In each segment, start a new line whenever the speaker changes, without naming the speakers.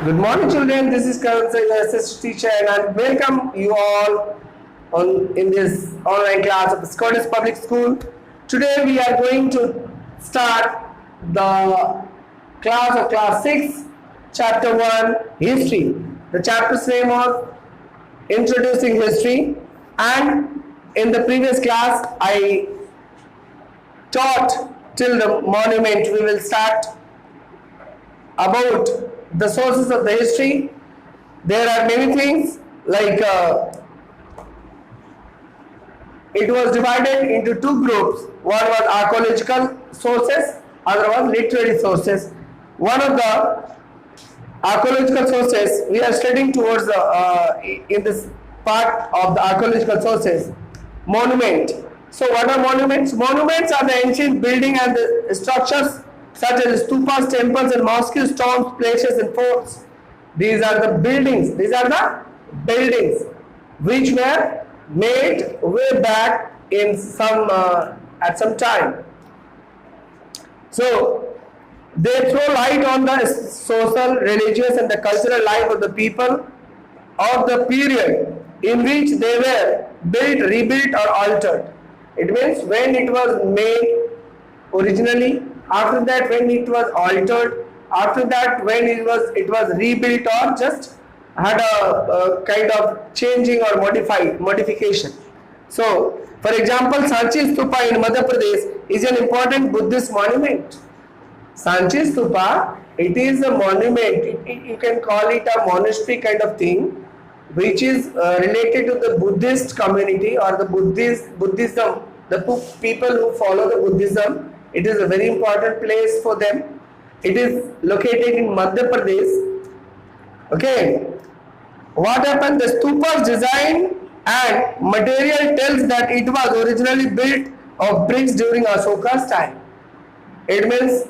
Good morning, children. This is Karan, your assistant teacher, and I welcome you all in this online class of the Scottish Public School. Today, we are going to start the class of Class 6, Chapter 1, History. The chapter's name was Introducing History, and in the previous class, I taught till the monument. We will start about the sources of the history. There are many things like it was divided into two groups. One was archaeological sources, other was literary sources. One of the archaeological sources we are studying towards in this part of the archaeological sources, monument. So what are monuments? Monuments are the ancient building and the structures such as stupas, temples and mosques, tombs, places and forts. These are the buildings. These are the buildings which were made way back in some at some time. So they throw light on the social, religious and the cultural life of the people of the period in which they were built, rebuilt or altered. It means when it was made originally, after that when it was altered, after that when it was rebuilt or just had a kind of changing or modification. So for example, Sanchi Stupa in Madhya Pradesh is an important Buddhist monument. Sanchi Stupa, it is a monument, you can call it a monastery kind of thing, which is related to the Buddhist community or the Buddhism, the people who follow the Buddhism. It is a very important place for them. It is located in Madhya Pradesh. Okay. What happened? The stupa's design and material tells that it was originally built of bricks during Ashoka's time. It means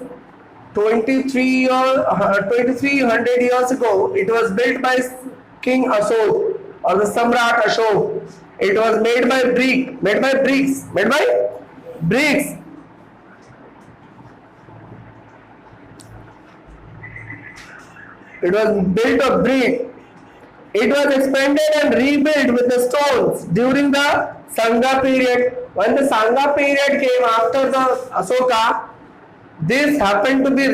2300 years ago, it was built by King Ashok or the Samrat Ashok. It was made by bricks. It was built of brick. It was expanded and rebuilt with the stones during the Sangha period. When the Sangha period came after the Ashoka, this happened to be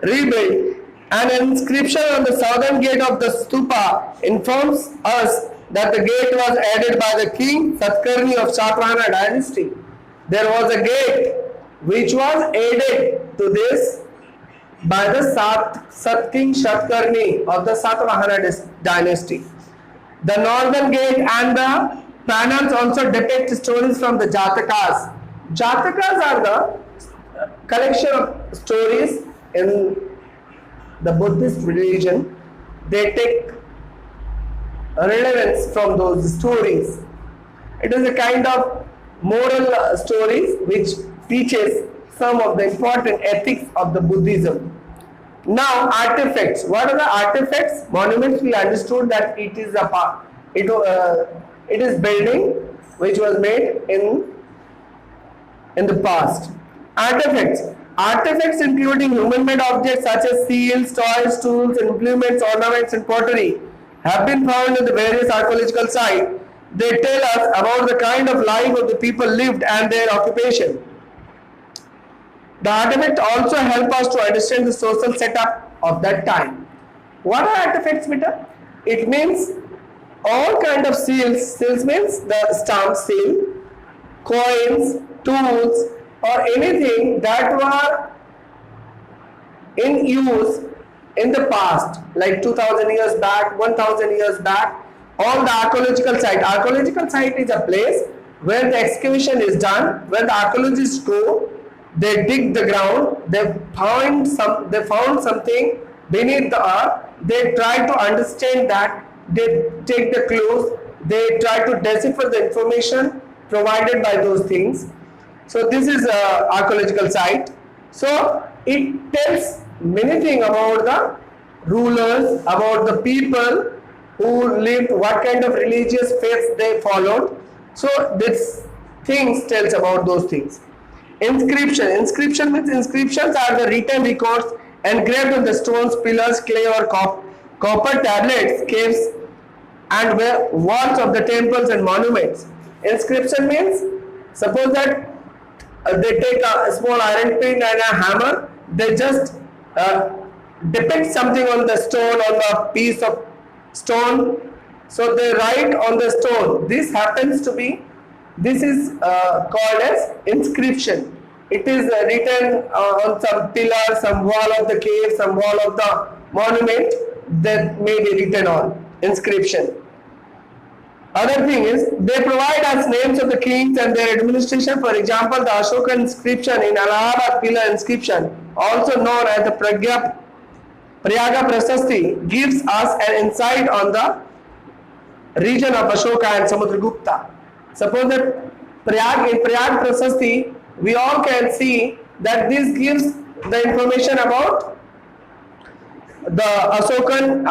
rebuilt. An inscription on the southern gate of the stupa informs us that the gate was added by the king Satkarni of Satavahana dynasty. There was a gate which was added to this by the Sat King Satkarni of the Satavahana dynasty. The northern gate and the panels also depict stories from the Jatakas. Jatakas are the collection of stories in the Buddhist religion. They take relevance from those stories. It is a kind of moral stories which teaches some of the important ethics of the Buddhism. Now, artifacts. What are the artifacts? Monuments, we understood that it is it is building which was made in the past. Artifacts including human-made objects such as seals, toys, tools, implements, ornaments and pottery have been found in the various archaeological sites. They tell us about the kind of life of the people lived and their occupation. The artifacts also help us to understand the social setup of that time. What are artifacts, beta? It means all kind of seals. Seals means the stamp seal, coins, tools, or anything that were in use in the past, like 2000 years back, 1000 years back. All the archaeological site. Archaeological site is a place where the excavation is done. When the archaeologists go, they dig the ground, they found something beneath the earth, they try to understand that, they take the clues, they try to decipher the information provided by those things. So this is an archaeological site. So it tells many things about the rulers, about the people who lived, what kind of religious faiths they followed. So this things tells about those things. Inscription means inscriptions are the written records engraved on the stones, pillars, clay or copper tablets, caves and walls of the temples and monuments. Inscription means, suppose that they take a small iron pin and a hammer, they just depict something on the stone, on a piece of stone, so they write on the stone. This happens to be, this is called as inscription. It is written on some pillar, some wall of the cave, some wall of the monument, that may be written on inscription. Other thing is, they provide us names of the kings and their administration. For example, the Ashoka inscription in Allahabad pillar inscription, also known as the Prayaga Prasasti, gives us an insight on the region of Ashoka and Samudragupta. Suppose that in Prayaga Prasasti, we all can see that this gives the information about the Ashokan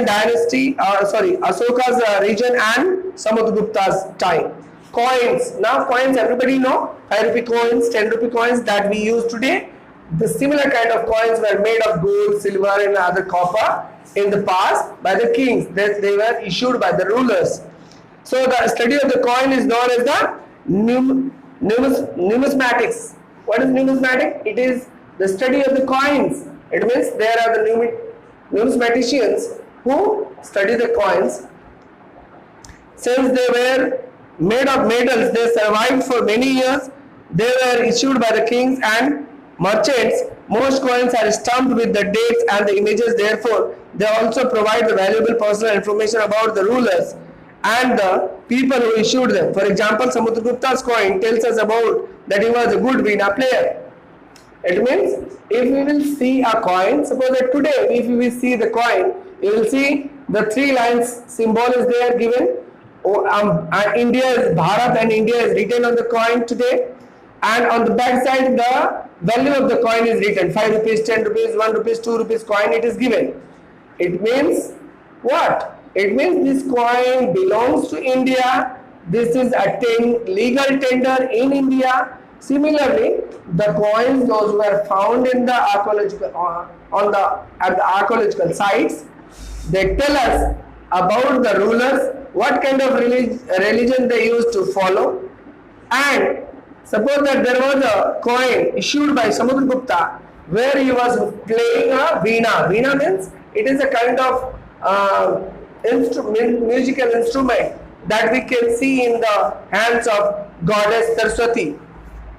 dynasty, Ashoka's region and Samudragupta's time. Coins. Now coins, everybody know, 5 rupee coins, 10 rupee coins that we use today. The similar kind of coins were made of gold, silver and other copper in the past by the kings. They were issued by the rulers. So the study of the coin is known as the numismatics. What is numismatic? It is the study of the coins. It means there are the numismaticians who study the coins. Since they were made of metals, they survived for many years. They were issued by the kings and merchants. Most coins are stamped with the dates and the images. Therefore, they also provide the valuable personal information about the rulers and the people who issued them. For example, Samudragupta's coin tells us about that he was a good veena player. It means if we will see a coin, suppose that today if we will see the coin, you will see the 3 lines symbol is there given. India is Bharat and India is written on the coin today, and on the back side the value of the coin is written, 5 rupees, 10 rupees, 1 rupees, 2 rupees coin it is given. It means what? It means this coin belongs to India. This is a legal tender in India. Similarly, the coins those were found in the archaeological at the archaeological sites, they tell us about the rulers, what kind of religion they used to follow. And suppose that there was a coin issued by Samudragupta where he was playing a veena. Veena means it is a kind of musical instrument that we can see in the hands of goddess Saraswati.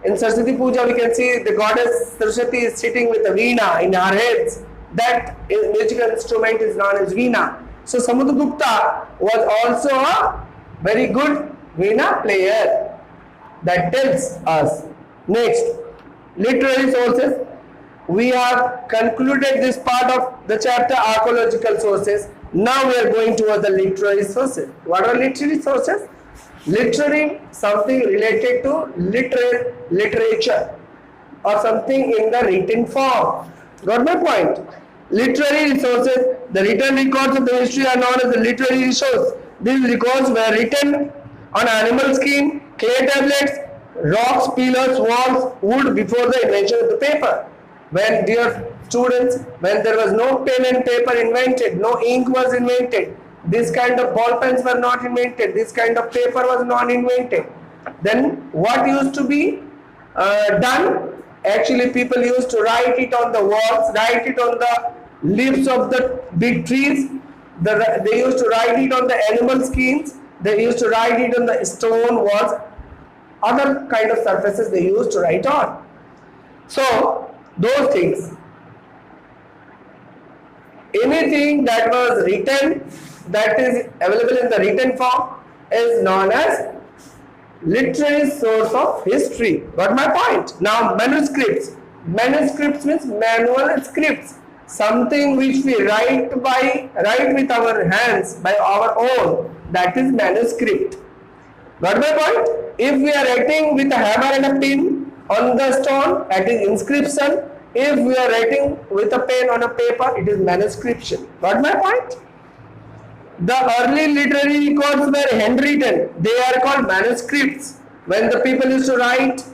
In Saraswati Puja, we can see the goddess Saraswati is sitting with a veena in her heads. That musical instrument is known as veena. So Samudragupta was also a very good veena player. That tells us. Next, literary sources. We have concluded this part of the chapter, archaeological sources. Now we are going towards the literary sources. What are literary sources? Literary, something related to literature or something in the written form. Got my point? Literary resources, the written records of the history are known as the literary resource. These records were written on animal skin, clay tablets, rocks, pillars, walls, wood before the invention of the paper. When, dear students, when there was no pen and paper invented, no ink was invented, this kind of ball pens were not invented, this kind of paper was not invented, then what used to be done? Actually, people used to write it on the walls, write it on the leaves of the big trees, they used to write it on the animal skins, they used to write it on the stone walls, other kind of surfaces they used to write on. So, those things. Anything that was written, that is available in the written form, is known as literary source of history. Got my point? Now, manuscripts. Manuscripts means manual scripts. Something which we write with our hands, by our own. That is manuscript. Got my point? If we are writing with a hammer and a pin on the stone, that is inscription. If we are writing with a pen on a paper, it is manuscription. Got my point? The early literary records were handwritten. They are called manuscripts. When the people used to write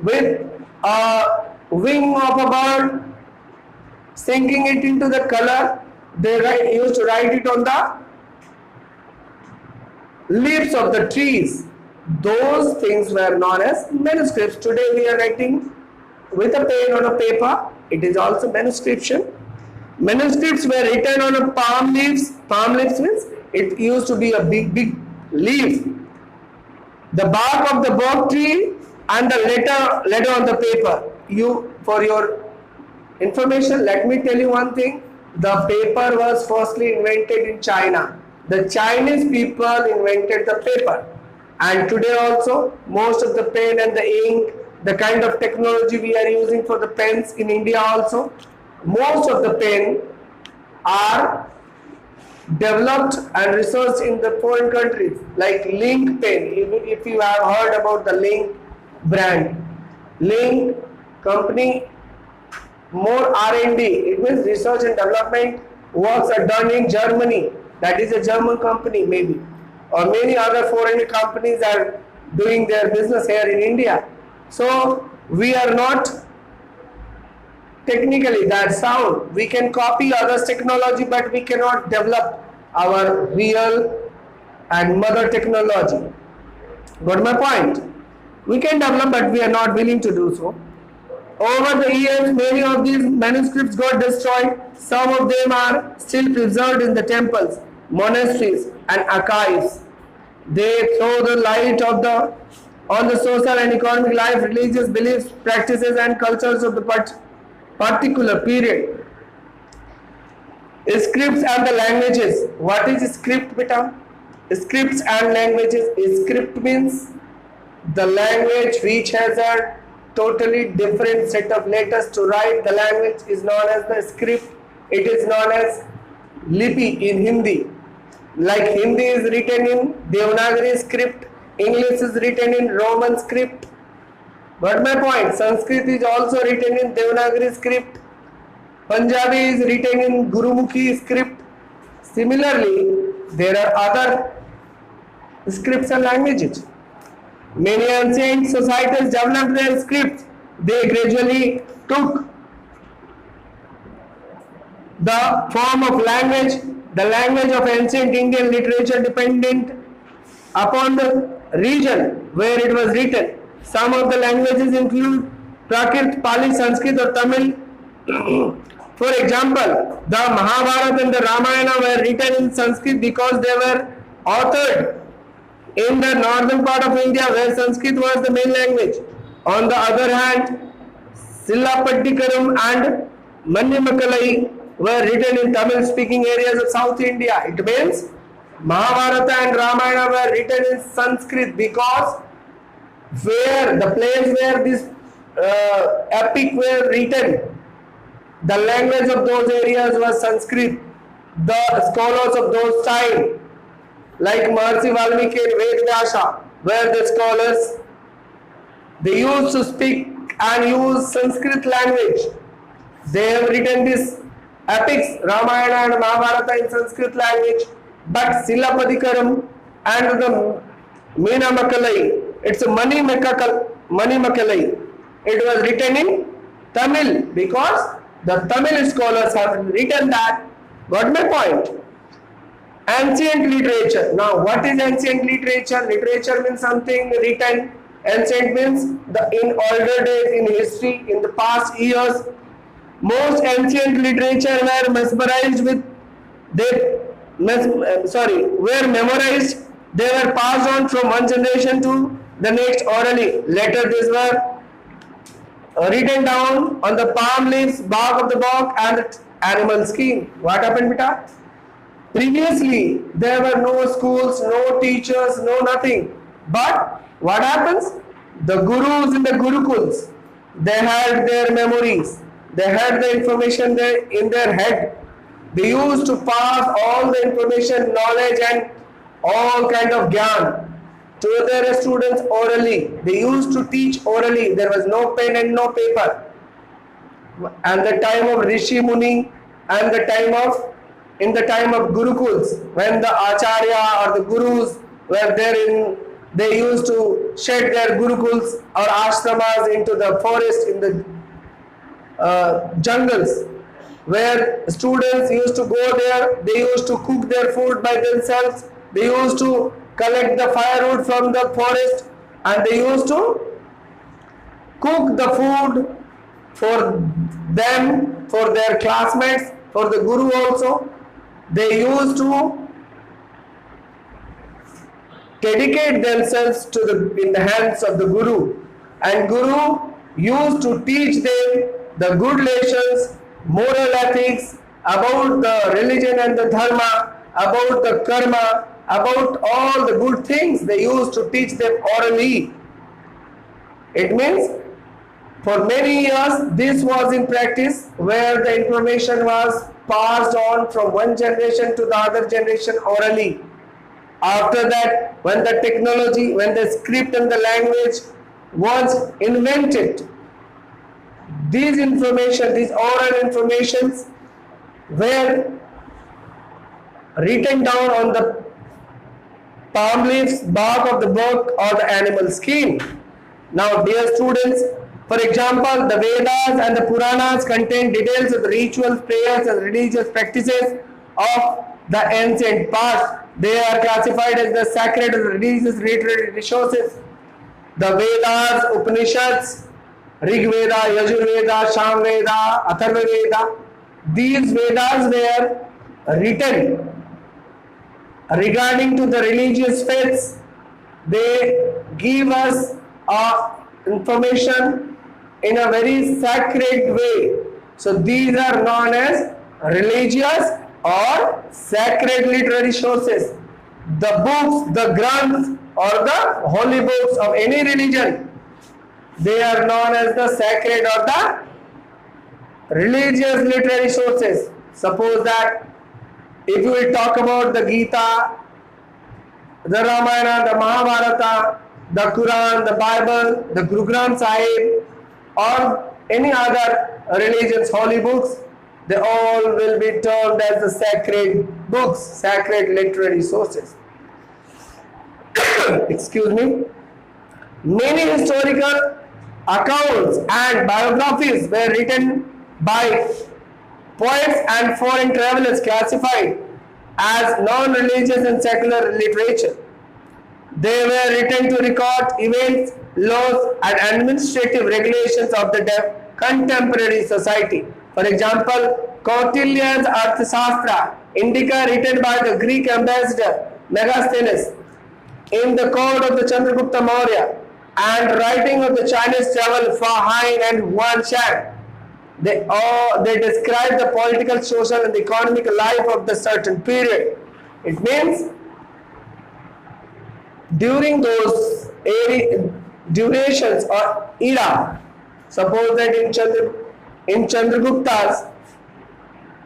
with a wing of a bird sinking it into the color. They used to write it on the leaves of the trees. Those things were known as manuscripts. Today we are writing with a pen on a paper. It is also manuscription. Manuscripts were written on a palm leaves. Palm leaves means it used to be a big leaf. The bark of the birch tree and the letter on the paper. For your information, let me tell you one thing. The paper was firstly invented in China. The Chinese people invented the paper. And today also, most of the pen and the ink, the kind of technology we are using for the pens in India also, most of the pen are developed and researched in the foreign countries, like Link pen. If you have heard about the Link brand, Link company, more R&D, it means research and development works are done in Germany. That is a German company maybe, or many other foreign companies are doing their business here in India. So we are not technically that sound. We can copy others' technology, but we cannot develop our real and mother technology. Got my point? We can develop, but we are not willing to do so. Over the years, many of these manuscripts got destroyed. Some of them are still preserved in the temples, monasteries, and archives. They throw the light on the social and economic life, religious beliefs, practices, and cultures of the particular period. Scripts and the languages. What is script, beta? Scripts and languages. Script means the language which has a totally different set of letters to write. The language is known as the script. It is known as lipi in Hindi. Like Hindi is written in Devanagari script, English is written in Roman script. But my point, Sanskrit is also written in Devanagari script. Punjabi is written in Gurumukhi script. Similarly, there are other scripts and languages. Many ancient societies developed their scripts. They gradually took the form of language. The language of ancient Indian literature dependent upon the region where it was written. Some of the languages include Prakrit, Pali, Sanskrit or Tamil. For example, the Mahabharata and the Ramayana were written in Sanskrit because they were authored in the northern part of India where Sanskrit was the main language. On the other hand, Silappatikaram and Mannimakalai were written in Tamil speaking areas of South India. It means Mahabharata and Ramayana were written in Sanskrit because where the place where this epic were written, the language of those areas was Sanskrit. The scholars of those time, like Maharishi Valmiki and Vedvyasa, were the scholars. They used to speak and use Sanskrit language. They have written these epics, Ramayana and Mahabharata in Sanskrit language. But Silappatikaram and the Meena Makalai, it's a Mani Makalai. It was written in Tamil because the Tamil scholars have written that. Got my point? Ancient literature. Now, what is ancient literature? Literature means something written. Ancient means in older days, in history, in the past years, most ancient literature were were memorized. They were passed on from one generation to the next orally. Later, these were written down on the palm leaves, bark of the bark, and animal skin. What happened, beta? Previously, there were no schools, no teachers, no nothing. But what happens? The gurus in the gurukuls, they had their memories. They had the information in their head. They used to pass all the information, knowledge and all kind of gyan to their students orally. They used to teach orally. There was no pen and no paper. And the time of Rishi Muni and in the time of Gurukuls, when the Acharya or the Gurus were there they used to shed their Gurukuls or ashramas into the forest, in the jungles. where students used to go there, they used to cook their food by themselves, they used to collect the firewood from the forest, and they used to cook the food for them, for their classmates, for the guru also. They used to dedicate themselves to in the hands of the guru, and guru used to teach them the good lessons, moral ethics about the religion and the dharma, about the karma, about all the good things. They used to teach them orally. It means for many years this was in practice, where the information was passed on from one generation to the other generation orally. After that, when the technology, when the script and the language was invented, these information, these oral informations were written down on the palm leaves, bark of the book, or the animal skin. Now, dear students, for example, the Vedas and the Puranas contain details of the rituals, prayers, and religious practices of the ancient past. They are classified as the sacred religious literary resources. The Vedas, Upanishads, Rig Veda, Yajur Veda, Sham Veda, Atharva Veda, these Vedas were written regarding to the religious faiths. They give us information in a very sacred way. So these are known as religious or sacred literary sources. The books, the granths, or the holy books of any religion, they are known as the sacred or the religious literary sources. Suppose that if we will talk about the Gita, the Ramayana, the Mahabharata, the Quran, the Bible, the Guru Granth Sahib, or any other religious holy books, they all will be termed as the sacred books, sacred literary sources. Excuse me. Many historical accounts and biographies were written by poets and foreign travelers, classified as non-religious and secular literature. They were written to record events, laws, and administrative regulations of the contemporary society. For example, Kautilya's Arthashastra, Indica, written by the Greek ambassador Megasthenes in the court of the Chandragupta Maurya, and writing of the Chinese travel Fa Hain and Huan Shang. They describe the political, social, and economic life of the certain period. It means during those durations or era, suppose that in Chandragupta's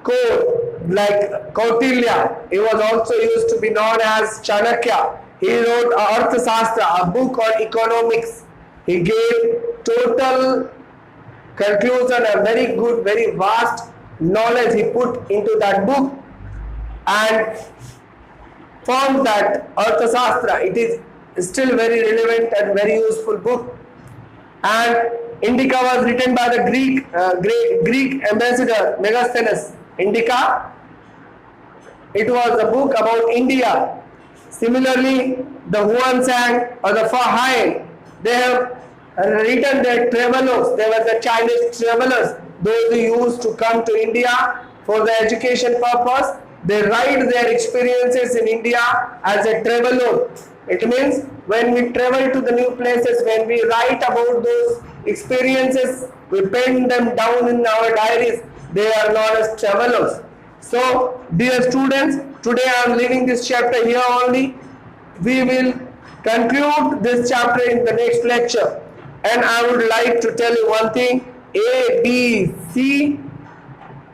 court, like Kautilya, he was also used to be known as Chanakya. He wrote Arthashastra, a book on economics. He gave total conclusion, a very good, very vast knowledge he put into that book, and found that Arthashastra, it is still very relevant and very useful book. And Indica was written by the Greek ambassador Megasthenes. Indica, it was a book about India. Similarly, the Huan Sang or the Fa Hain, they have written their travelers. They were the Chinese travelers, those who used to come to India for the education purpose. They write their experiences in India as a travelogue. It means when we travel to the new places, when we write about those experiences, we pen them down in our diaries. They are known as travelers. So, dear students, today I am leaving this chapter here only. We will conclude this chapter in the next lecture. And I would like to tell you one thing: A, B, C,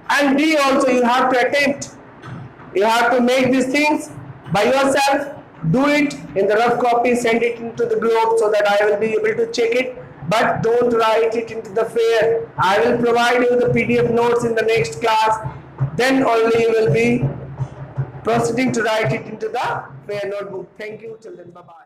and D also you have to attempt. You have to make these things by yourself. Do it in the rough copy, send it into the group so that I will be able to check it. But don't write it into the fair. I will provide you the PDF notes in the next class. Then only you will be proceeding to write it into the fair notebook. Thank you. Till then, bye-bye.